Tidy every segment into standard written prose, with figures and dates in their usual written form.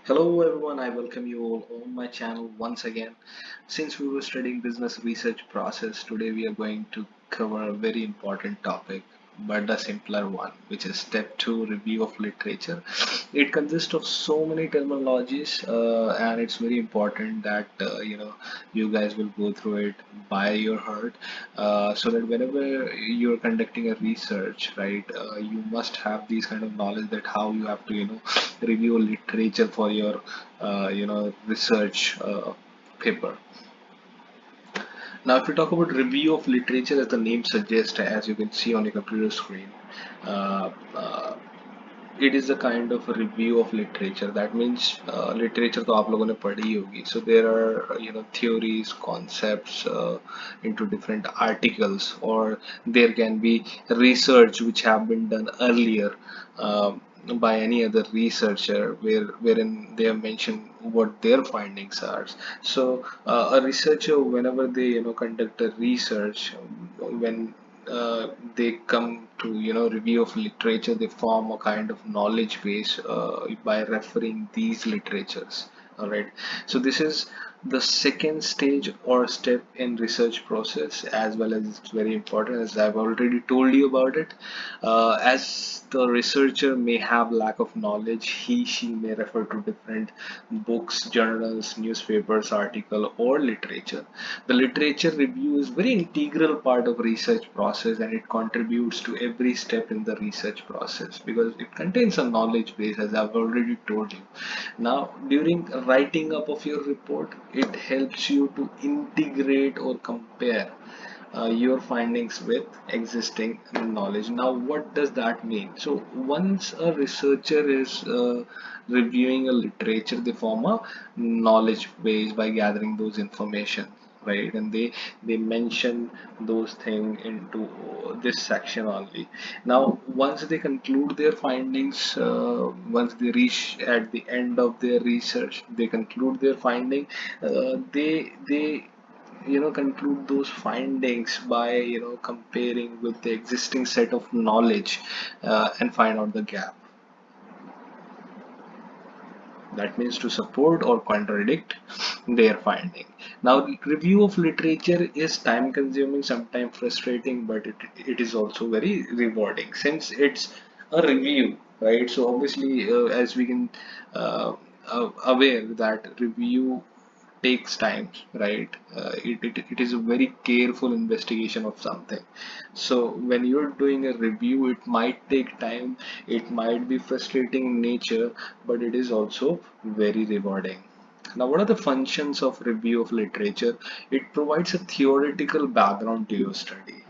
Hello everyone, I welcome you all on my channel once again. Since we were studying business research process, today we are going to cover a very important topic, but a simpler one, which is step 2 review of literature. It consists of so many terminologies and it's very important that you guys will go through it by your heart so that whenever you're conducting a research, right, you must have these kind of knowledge that how you have to review literature for your research paper. Now if we talk about review of literature, as the name suggests, as you can see on your computer screen, uh, uh, it is a kind of a review of literature. That means literature तो आप लोगों ने पढ़ी ही होगी. So there are theories, concepts into different articles, or there can be research which have been done earlier by any other researcher, wherein they have mentioned what their findings are. So a researcher, whenever they conduct a research, when they come to review of literature, they form a kind of knowledge base by referring these literatures. All right, so this is the second stage or step in research process, as well as it's very important, as I've already told you about it. As the researcher may have lack of knowledge, she may refer to different books, journals, newspapers, article, or literature. The literature review is very integral part of research process, and it contributes to every step in the research process because it contains a knowledge base, as I've already told you. Now, during writing up of your report, it helps you to integrate or compare your findings with existing knowledge. Now, what does that mean? So, once a researcher is reviewing a literature, they form a knowledge base by gathering those information, right? And they mention those things into this section only. Now, once they conclude their findings, once they reach at the end of their research, they conclude their finding. They conclude those findings by comparing with the existing set of knowledge and find out the gap. That means to support or contradict their finding. Now, review of literature is time consuming, sometimes frustrating, but it is also very rewarding since it's a review, right? So obviously, as we can aware that review takes time, right? It is a very careful investigation of something. So when you're doing a review, it might take time, it might be frustrating in nature, but it is also very rewarding. Now, what are the functions of review of literature? It provides a theoretical background to your study.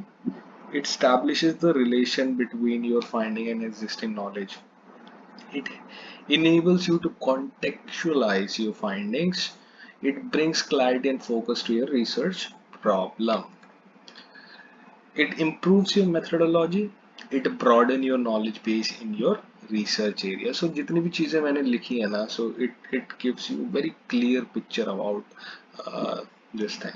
It establishes the relation between your finding and existing knowledge. It enables you to contextualize your findings. It brings clarity and focus to your research problem. It improves your methodology. It broaden your knowledge base in your research area. So जितनी भी चीजें मैंने लिखी है ना, so it gives you very clear picture about this thing.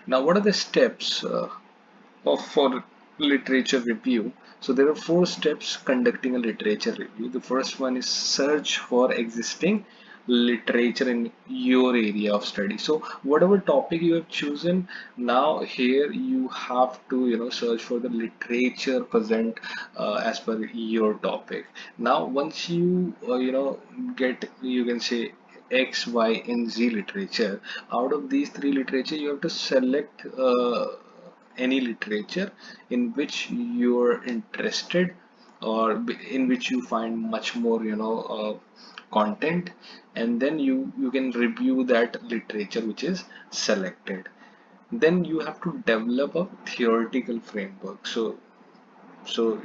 Now, what are the steps of for literature review? So there are four steps conducting a literature review. The first one is search for existing literature in your area of study. So whatever topic you have chosen, now here you have to search for the literature present as per your topic. Now once you get, you can say, X, Y, and Z literature. Out of these three literature, you have to select any literature in which you're interested, or in which you find much more content, and then you can review that literature which is selected. Then you have to develop a theoretical framework. So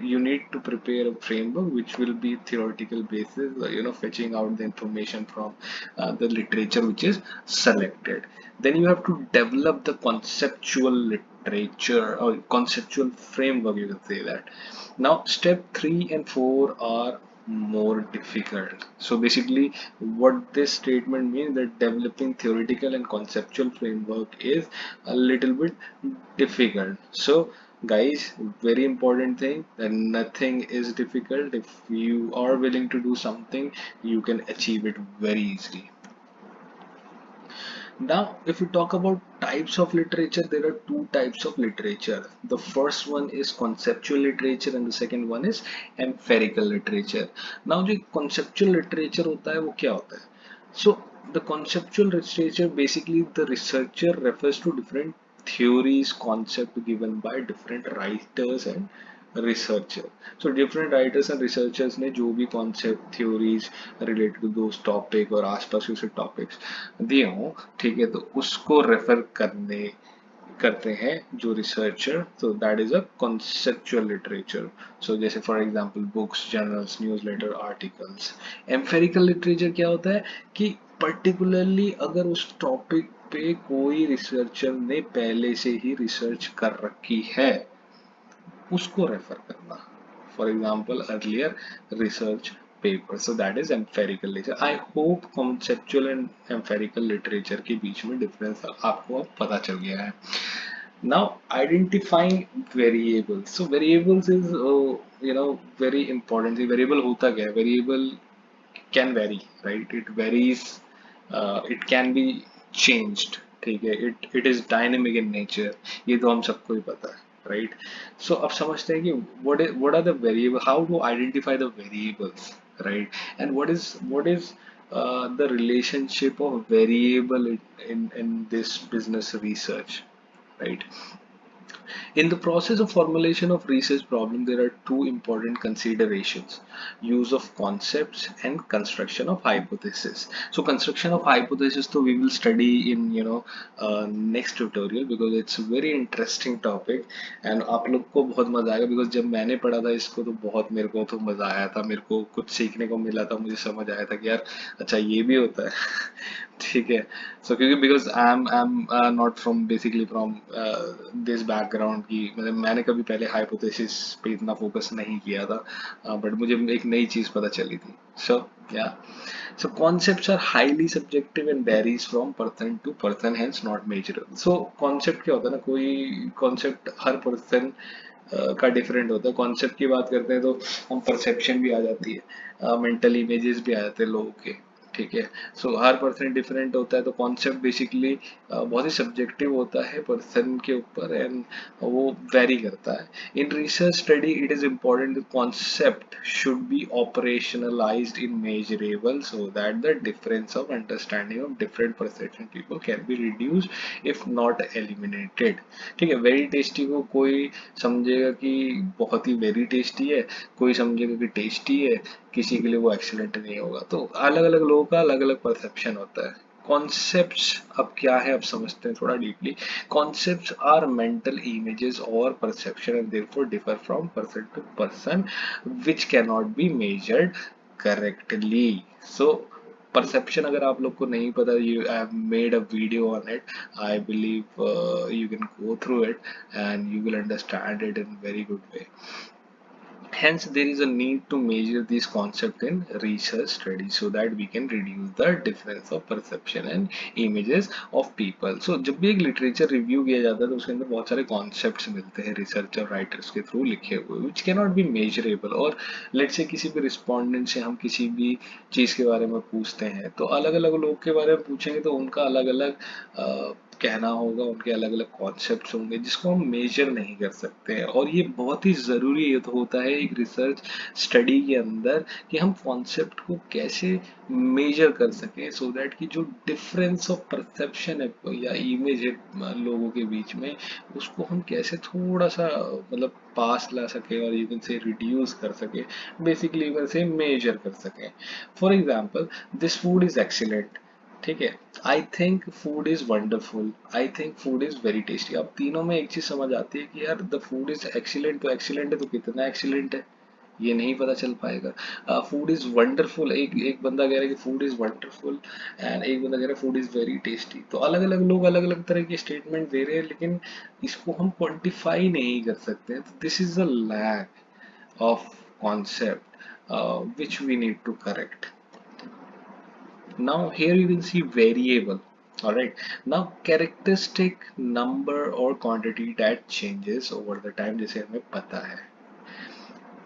you need to prepare a framework which will be theoretical basis, fetching out the information from the literature which is selected. Then you have to develop the conceptual literature or conceptual framework, you can say that. Now, step 3 and 4 are more difficult. So basically, what this statement means, that developing theoretical and conceptual framework is a little bit difficult. So Guys, very important thing that nothing is difficult. If you are willing to do something, you can achieve it very easily. Now, if we talk about types of literature, there are two types of literature. The first one is conceptual literature and the second one is empirical literature. Now, जो conceptual literature होता है वो क्या होता है? So, the conceptual literature basically the researcher refers to different theories, concept given by different writers and researcher. So different writers and researchers ने जो भी concept theories related to those topic और आसपास के टॉपिक्स दिए हों, ठीक है, तो उसको रेफर करने करते हैं जो रिसर्चर, तो that is a conceptual literature. So जैसे for example books, journals, newsletter, articles. Empirical literature क्या होता है कि पर्टिकुलरली अगर उस टॉपिक पे कोई रिसर्चर ने पहले से ही रिसर्च कर रखी है उसको रेफर करना. For example earlier research paper. So that is empirical literature. I hope conceptual and empirical literature के बीच में डिफरेंस आपको अब पता चल गया है. Now identifying variables. So variables is very important. The variable होता क्या है? Variable can vary, right? It varies. It can be changed. ठीक है. It is dynamic in nature. ये तो हम सबको ही पता है, right? So अब समझते हैं कि what are the variable? How to identify the variables, right? And what is the relationship of variable in this business research, right? In the process of formulation of research problem, there are two important considerations: use of concepts and construction of hypothesis. So construction of hypothesis, so we will study in next tutorial because it's a very interesting topic and आप लोग को बहुत मजा आएगा because जब मैंने पढ़ा था इसको तो बहुत मेरे को तो मजा आया था, मेरे को कुछ सीखने को मिला था, मुझे समझ आया था कि यार अच्छा ये भी होता है. ठीक है. सो क्योंकि because I am not from basically from this background की मतलब मैंने कभी पहले हाइपोथेसिस पे इतना फोकस नहीं किया था, बट मुझे एक नई चीज पता चली थी. सो या so concepts are highly subjective and varies from person to person, hence not measurable. So concept क्या होता है ना, कोई concept हर person का डिफरेंट होता है. कॉन्सेप्ट की बात करते हैं तो हम परसेप्शन भी आ जाती है, मेंटल इमेजेस भी आ जाते हैं लोगों के. ठीक है. सो हर पर्सन डिफरेंट होता है तो कॉन्सेप्ट बेसिकली बहुत ही सब्जेक्टिव होता है पर्सन के ऊपर एंड वो वेरी करता है. In research study it is important concept should be operationalised in measurable so that the difference of understanding of different perception people can be reduced if not eliminated. ठीक है. Very tasty को कोई समझेगा कि बहुत ही very tasty है, कोई समझेगा कि टेस्टी है, किसी के लिए वो एक्सीलेंट नहीं होगा. तो अलग अलग लोगों का अलग अलग परसेप्शन होता है. कॉन्सेप्ट्स अब क्या है, अब समझते हैं थोड़ा deeply. Concepts are mental images और perception and therefore differ from person to person which can not be measured correctly. So perception अगर आप लोग को नहीं पता, you I have made a video on it. I believe you can go through it and you will understand it in very good way. Hence, there is a need to measure these concepts in research studies so that we can reduce the difference of perception and images of people. So, जब भी एक literature review किया जाता है तो उसके अंदर बहुत सारे concepts मिलते हैं researcher writers के through लिखे हुए which cannot be measurable. और let's say किसी भी respondent से हम किसी भी चीज़ के बारे में पूछते हैं तो अलग अलग लोग के बारे में पूछेंगे तो उनका अलग अलग कहना होगा, उनके अलग अलग कॉन्सेप्ट्स होंगे जिसको हम मेजर नहीं कर सकते हैं. और ये बहुत ही ज़रूरी ये तो होता है एक रिसर्च स्टडी के अंदर कि हम कॉन्सेप्ट को कैसे मेजर कर सकें सो दैट कि जो डिफरेंस ऑफ परसेप्शन है या इमेज है लोगों के बीच में उसको हम कैसे थोड़ा सा मतलब पास ला सके और यू कैन से रिड्यूस कर सके, basically you can say measure कर सकें. For example this food is excellent. ठीक है. I think food is wonderful. I think food is very tasty. अब तीनों में एक चीज समझ आती है कि यार द फूड इज एक्सीलेंट, तो एक्सीलेंट है तो कितना एक्सीलेंट है ये नहीं पता चल पाएगा. फूड इज वंडरफुल, एक एक बंदा कह रहा है कि फूड इज वंडरफुल एंड एक बंदा कह रहा है फूड इज वेरी टेस्टी. तो अलग अलग लोग अलग अलग तरह के स्टेटमेंट दे रहे हैं लेकिन इसको हम क्वांटिफाई नहीं कर सकते हैं. तो this is a lack of concept which we need to correct. Now here you can see variable. All right. Now, characteristic number or quantity that changes over the time, जैसे हमें पता है.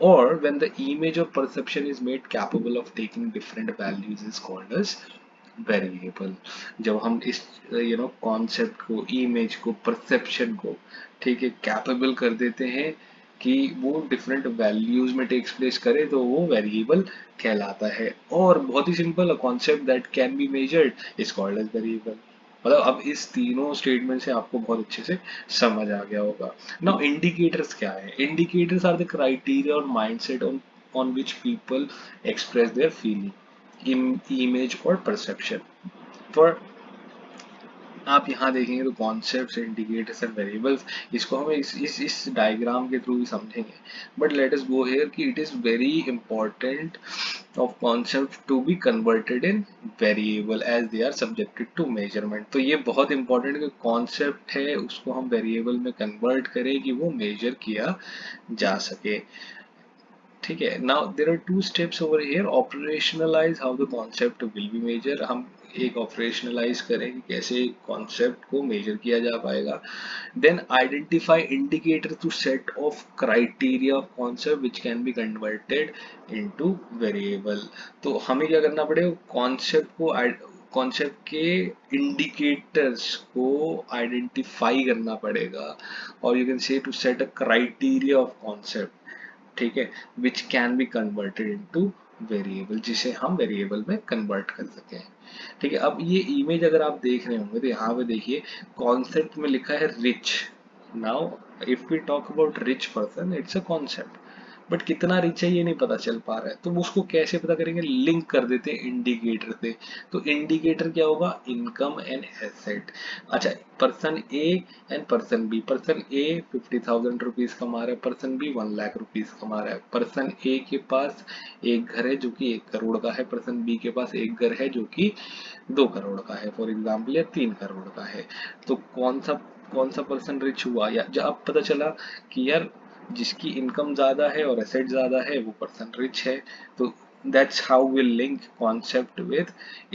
Or when the image or perception is made capable of taking different values is called as variable. जब हम इस concept को, image को, perception को, ठीक है, कैपेबल कर देते हैं कि वो डिफरेंट वैल्यूज में टेक्स प्लेस करे, तो वो वेरिएबल कहलाता है. और बहुत ही simple, concept that can be measured is called as variable. मतलब अब इस तीनों स्टेटमेंट से आपको बहुत अच्छे से समझ आ गया होगा. नाउ इंडिकेटर्स क्या है? इंडिकेटर्स आर द क्राइटेरिया और mindset on which people express their feeling, image और परसेप्शन. फॉर आप यहाँ देखेंगे तो कॉन्सेप्ट्स, इंडिकेटर्स एंड वेरिएबल्स, इसको हम इस डायग्राम के थ्रू भी समझेंगे. But let us go here कि it is very important of concept to be converted in variable as they are subjected to measurement. तो ये बहुत इंपॉर्टेंट कि कॉन्सेप्ट है उसको हम वेरिएबल में कन्वर्ट करें कि वो मेजर किया जा सके. ठीक है. Now there are two steps over here. Operationalize how the concept will be measure. हम एक ऑपरेशनलाइज करें कि कैसे कॉन्सेप्ट को मेजर किया जा पाएगा. Then identify indicator to set of criteria of concept which can be converted into variable. तो हमें क्या करना पड़ेगा? कॉन्सेप्ट के इंडिकेटर्स को आइडेंटिफाई करना पड़ेगा, और you can say to set a criteria of concept. ठीक है, which can be converted into variable, जिसे हम वेरिएबल में कन्वर्ट कर सकें. ठीक है. अब ये इमेज अगर आप देख रहे होंगे तो यहाँ पे देखिए कॉन्सेप्ट में लिखा है rich. Now if we talk about rich person, it's a concept, but कितना रिच है ये नहीं पता चल पा रहा है. तो उसको कैसे पता करेंगे? लिंक कर देते हैं इंडिकेटर से. तो इंडिकेटर क्या होगा? Income and asset. अच्छा, person A and person B. Person A 50,000 rupees कमा रहा है, पर्सन बी 1 लाख रुपीज कमा रहा है. पर्सन ए के पास एक घर है जो कि 1 करोड़ का है, पर्सन बी के पास एक घर है जो कि 2 करोड़ का है, फॉर एग्जाम्पल, या 3 करोड़ का है. तो कौन सा पर्सन रिच हुआ? या जब अब पता चला कि यार जिसकी इनकम ज्यादा है और एसेट ज्यादा है वो पर्सन रिच है. तो that's how we link concept with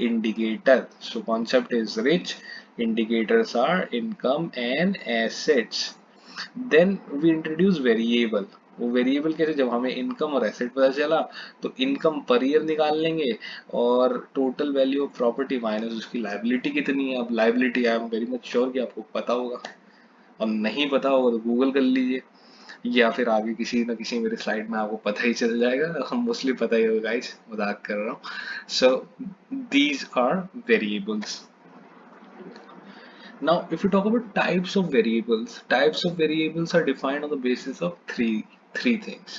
indicator. So concept is rich, indicators are income and assets. Then we introduce variable. वो वेरिएबल कैसे? जब हमें इनकम और एसेट पता चला तो इनकम पर ईयर निकाल लेंगे और total value of property minus उसकी लाइबिलिटी कितनी है. अब liability I am very much sure कि आपको पता होगा, और नहीं पता होगा तो गूगल कर लीजिए, या फिर आगे किसी न किसी मेरे स्लाइड में आपको पता ही चल जाएगा. हम मोस्टली पता ही होगा गाइस, मजाक कर रहा हूँ. So these are variables. Now, if we talk about types of variables are defined on the basis of three things: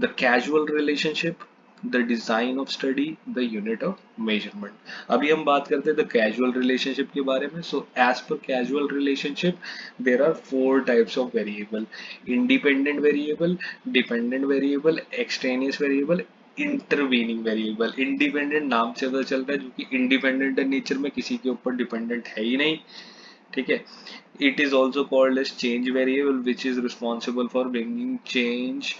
the causal relationship, the design of study, the unit of measurement. अभी हम बात करते हैं the causal relationship के बारे में. So as per causal relationship, there are 4 types of variable: independent variable, dependent variable, extraneous variable, intervening variable. Independent नाम से पता चलता है, जो कि इंडिपेंडेंट है नेचर में, किसी के ऊपर डिपेंडेंट है ही नहीं. ठीक है. It is also called as change variable which is responsible for bringing change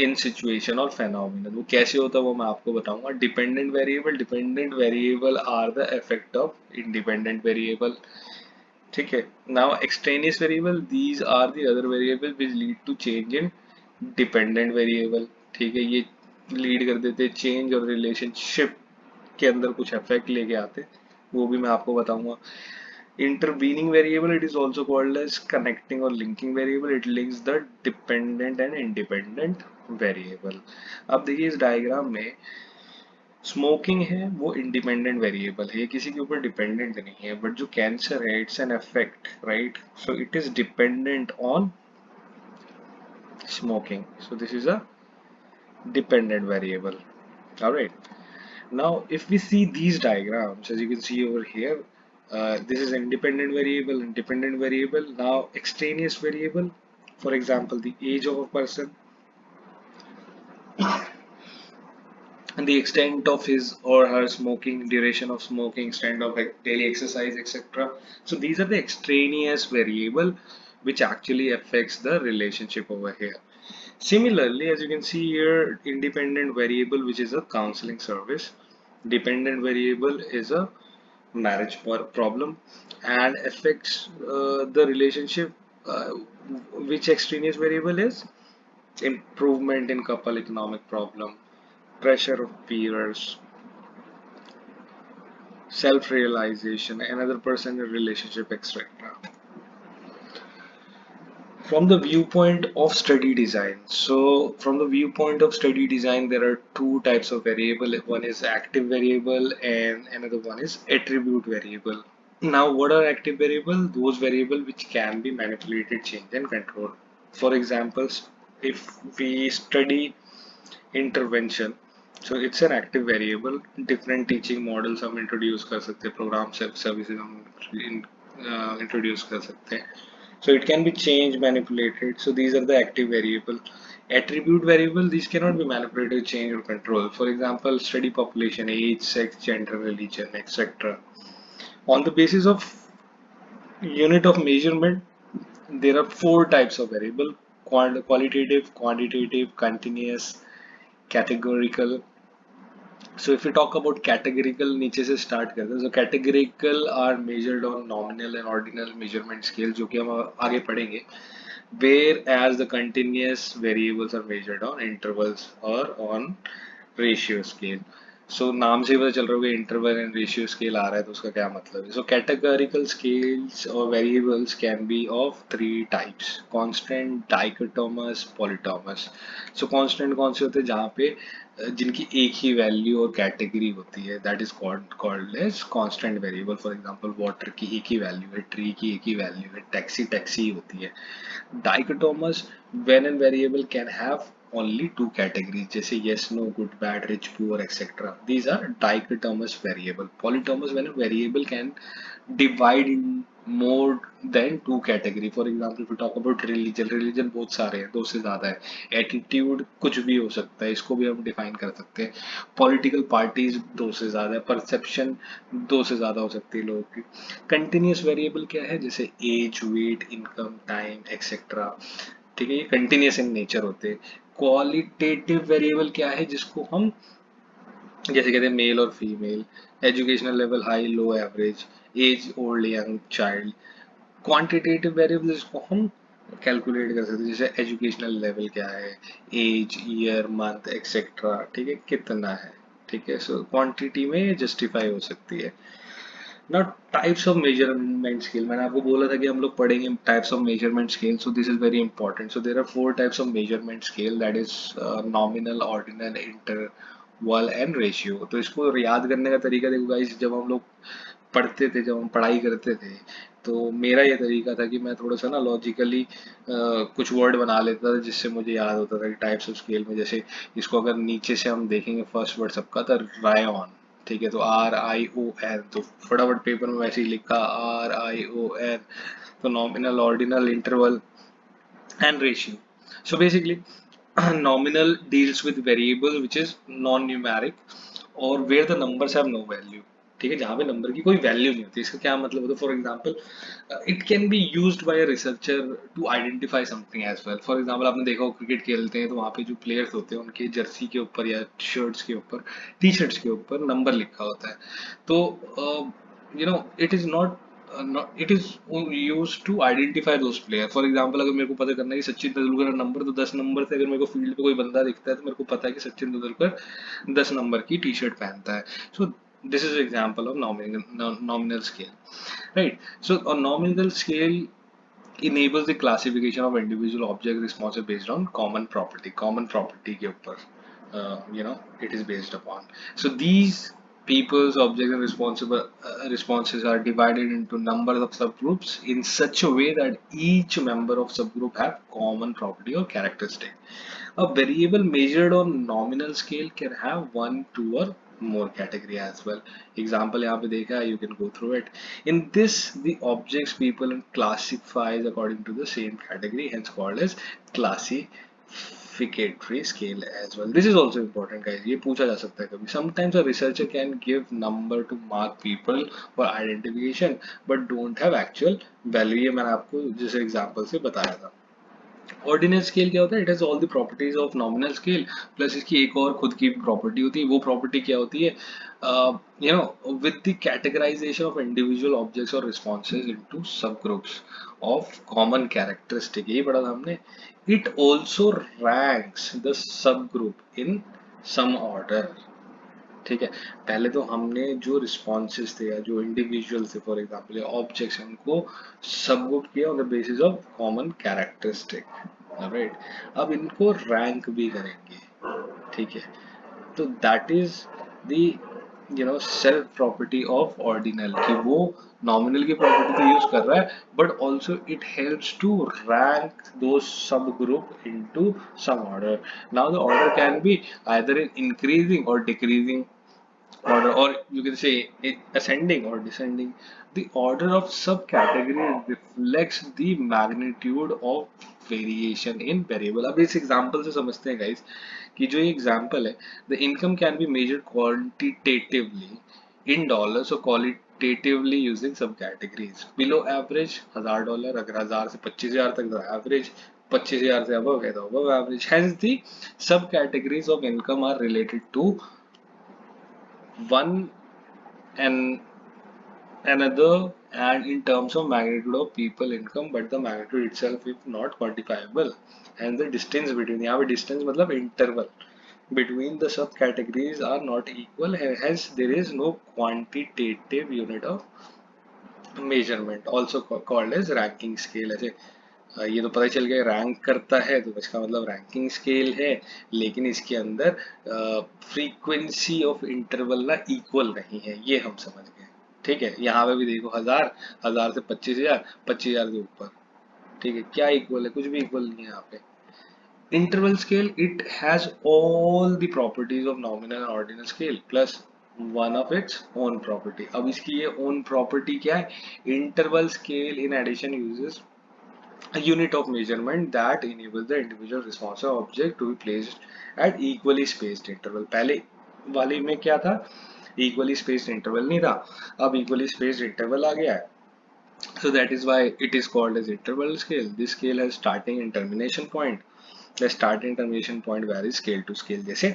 in situation और फेनोमेना. वो कैसे होता है वो मैं आपको बताऊंगा. Dependent variable are the effect of independent variable. ठीक है. Now extraneous variable, these are the other variable which lead to change in dependent variable. ठीक है. ये लीड कर देते चेंज और रिलेशनशिप के अंदर कुछ इफेक्ट लेके आते, वो भी मैं आपको बताऊंगा. Intervening variable, it is also called as connecting or linking variable. It links the dependent and independent variable. अब देखिए इस डायग्राम में स्मोकिंग है वो इंडिपेंडेंट वेरिएबल है, ये किसी के ऊपर डिपेंडेंट नहीं है. बट जो कैंसर है it's an effect, right? So it is dependent on smoking. So this is a dependent variable. All right. Now, if we see these diagrams, as you can see over here, this is independent variable. Now, extraneous variable, for example, the age of a person and the extent of his or her smoking, duration of smoking, extent of daily exercise, etc. So these are the extraneous variable which actually affects the relationship over here. Similarly, as you can see here, independent variable, which is a counseling service. Dependent variable is a marriage problem, and affects the relationship. uh, which extraneous variable is improvement in couple economic problem, pressure of peers, self-realization, another person in relationship, etc. From the viewpoint of study design, so from the viewpoint of study design, there are two types of variable. One is active variable and another one is attribute variable. Now, what are active variable? Those variable which can be manipulated, changed, and controlled. For examples, if we study intervention, so it's an active variable. Different teaching models हम introduce कर सकते हैं, program services हम introduce कर सकते हैं. So it can be changed, manipulated. So these are the active variable. Attribute variable, these cannot be manipulated, changed, or controlled. For example, study population, age, sex, gender, religion, etc. On the basis of unit of measurement, there are four types of variable: qualitative, quantitative, continuous, categorical. So if we talk about categorical, नीचे से start करते हैं. So categorical are measured on nominal and ordinal measurement scale, जो कि हम आगे पढ़ेंगे. Whereas the continuous variables are measured on intervals or on ratio scale. So नाम से ही पता चल रहा होगा इंटरवल एंड रेशियो स्केल आ रहा है तो उसका क्या मतलब है. So categorical scales or variables can be of three types: constant, dichotomous, polytomous. So constant कौन से होते हैं? जहाँ पे जिनकी एक ही वैल्यू और कैटेगरी होती है, that is called as constant variable. For example, water की एक ही वैल्यू है, ट्री की एक ही वैल्यू है, टैक्सी टैक्सी ही होती है. Dichotomous, when a variable can have only two categories, जैसे yes, no, good, bad, rich, poor, etc. These are dichotomous variable. Polytomous, when a variable can divide in more than two category. For example, if we talk about religion बहुत सारे हैं, दो से ज़्यादा है. Attitude कुछ भी हो सकता है, इसको भी हम डिफाइन कर सकते हैं. Political parties दो से ज़्यादा है. Perception दो से ज़्यादा हो सकती है लोगों की. कंटिन्यूस वेरिएबल क्या है? जैसे age, weight, income, time, etcetera. ठीक है, ये कंटिन्यूस इन नेचर होते हैं. क्वालिटेटिव वेरिएबल क्या है? जिसको हम जैसे कहते हैं मेल और female, educational level high, low, average, age, old, young, child. Quantitative variable जिसको हम कैलकुलेट कर सकते हैं, जैसे एजुकेशनल लेवल क्या है, एज, ईयर, मंथ, एक्सेट्रा. ठीक है, कितना है. ठीक है, सो क्वांटिटी में जस्टिफाई हो सकती है. Now types of measurement scale, मैंने आपको बोला था कि हम लोग पढ़ेंगे types of measurement scale, so this is very important. So there are four types of measurement scale, that is nominal, ordinal, interval and ratio. तो इसको याद करने का तरीका देखो guys, जब हम लोग पढ़ते थे, जब हम पढ़ाई करते थे, तो मेरा ये तरीका था कि मैं थोड़ा सा ना लॉजिकली कुछ वर्ड बना लेता था जिससे मुझे याद होता था कि टाइप्स ऑफ स्केल में, जैसे इसको अगर नीचे से हम देखेंगे फर्स्ट वर्ड सबका था रायन. ठीक है, तो RION, तो फटाफट पेपर में वैसे ही लिखा RION. तो nominal, ordinal, interval and ratio. So basically, nominal deals with variable which is non-numeric or where the numbers have no value. ठीक है, जहाँ पे नंबर की कोई वैल्यू नहीं होती. इसका क्या मतलब होता है? For example, it can be used by a researcher to identify something as well. For example, आपने देखा हो क्रिकेट खेलते हैं तो वहाँ पे जो प्लेयर्स होते हैं उनके जर्सी के ऊपर या शर्ट्स के ऊपर, टी शर्ट्स के ऊपर नंबर लिखा होता है. तो it is not it is used to identify those player. For example, अगर मेरे को पता करना है कि सचिन तेंदुलकर का नंबर, तो 10 नंबर से अगर मेरे को फील्ड पे कोई बंदा दिखता है तो मेरे को पता है कि सचिन तेंदुलकर 10 नंबर की टी शर्ट पहनता है. सो this is an example of nominal scale, right? So a nominal scale enables the classification of individual object responses based on common property के ऊपर it is based upon. So these people's objects and responses are divided into numbers of subgroups in such a way that each member of subgroup have common property or characteristic. A variable measured on nominal scale can have one, two, or more category as well. Example यहाँ पे देखा है, you can go through it. In this, the objects people classifies according to the same category, hence called as classificatory scale as well. This is also important, guys. ये पूछा जा सकता है कभी. Sometimes a researcher can give number to mark people for identification, but don't have actual value. ये मैंने आपको जिस example से बताया था. ऑर्डिनल स्केल क्या होता है? It has all the properties of nominal scale plus इसकी एक और खुद की प्रॉपर्टी होती है। वो प्रॉपर्टी क्या होती है? You know, with the categorization of individual objects और responses into sub groups of common characteristic, यही पढ़ा था हमने। It also ranks the sub group in some order. ठीक है, पहले तो हमने जो रिस्पॉन्सेज थे या जो इंडिविजुअल थे फॉर एग्जांपल या ऑब्जेक्ट्स, उनको सबग्रुप किया on the basis of common characteristic, right. अब इनको रैंक भी करेंगे, ठीक है। तो that is the self property of ordinal, कि वो नॉमिनल की प्रॉपर्टी तो यूज कर रहा है, but also it helps to rank two sub group into some order. Now the order can be either in increasing or decreasing order, or you can say ascending or descending. The order of subcategory reflects the magnitude of variation in variable. अब इस example से समझते हैं guys कि जो ये example है, the income can be measured quantitatively in dollars or qualitatively using subcategories. Below average $1000, अगर 1000 से 25,000 तक तो average, 25,000 से above है तो above average. Hence the subcategories of income are related to one and another and in terms of magnitude of people income, but the magnitude itself is not quantifiable, and the distance between, यहाँ पे distance मतलब interval between the subcategories are not equal, hence there is no quantitative unit of measurement, also called as ranking scale। ऐसे ये तो पता चल गया rank करता है तो इसका मतलब रैंकिंग स्केल है, लेकिन इसके अंदर फ्रीक्वेंसी ऑफ इंटरवल ना इक्वल नहीं है, ये हम समझ गए। ठीक है, यहाँ पे भी देखो 1000, 1000 से 25,000, 25,000 के ऊपर, ठीक है, क्या इक्वल है? कुछ भी इक्वल नहीं है यहाँ पे। Interval scale, it has all the properties of nominal and ordinal scale plus one of its own property. अब इसकी ये ओन प्रॉपर्टी क्या है? Interval scale in addition uses a unit of measurement that enables the individual response of object to be placed at equally spaced interval। पहले वाले में क्या था? equally spaced interval नहीं था, अब equally spaced interval आ गया है। So that is why it is called as interval scale. This scale has starting and termination point. The starting and termination point varies scale to scale, जैसे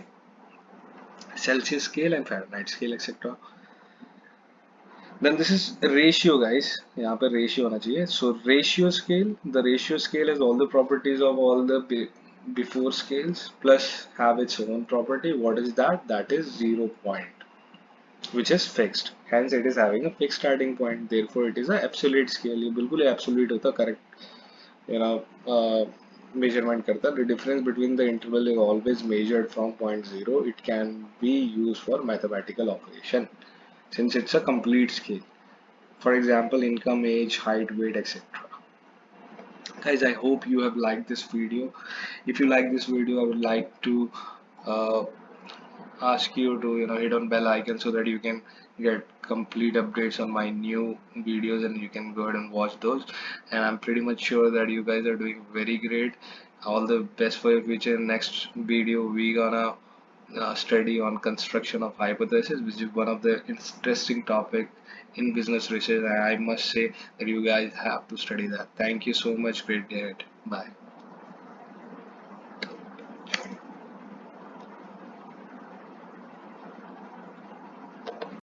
Celsius scale and Fahrenheit scale etc. Then this is ratio guys, यहाँ पे ratio होना चाहिए। So ratio scale, the ratio scale has all the properties of all the before scales plus have its own property. What is that? That is 0 point, which is fixed, hence it is having a fixed starting point, therefore it is a absolute scale। ये बिल्कुल absolute होता, correct, you know, measurement करता। The difference between the interval is always measured from point 0, it can be used for mathematical operation since it's a complete scale. For example, income, age, height, weight, etc. Guys, I hope you have liked this video. If you like this video, I would like to uh, ask you to hit on bell icon so that you can get complete updates on my new videos and you can go ahead and watch those. And I'm pretty much sure that you guys are doing very great. All the best for your future. Next video we gonna study on construction of hypothesis, which is one of the interesting topic in business research. I must say that you guys have to study that. Thank you so much. Great day ahead. Bye.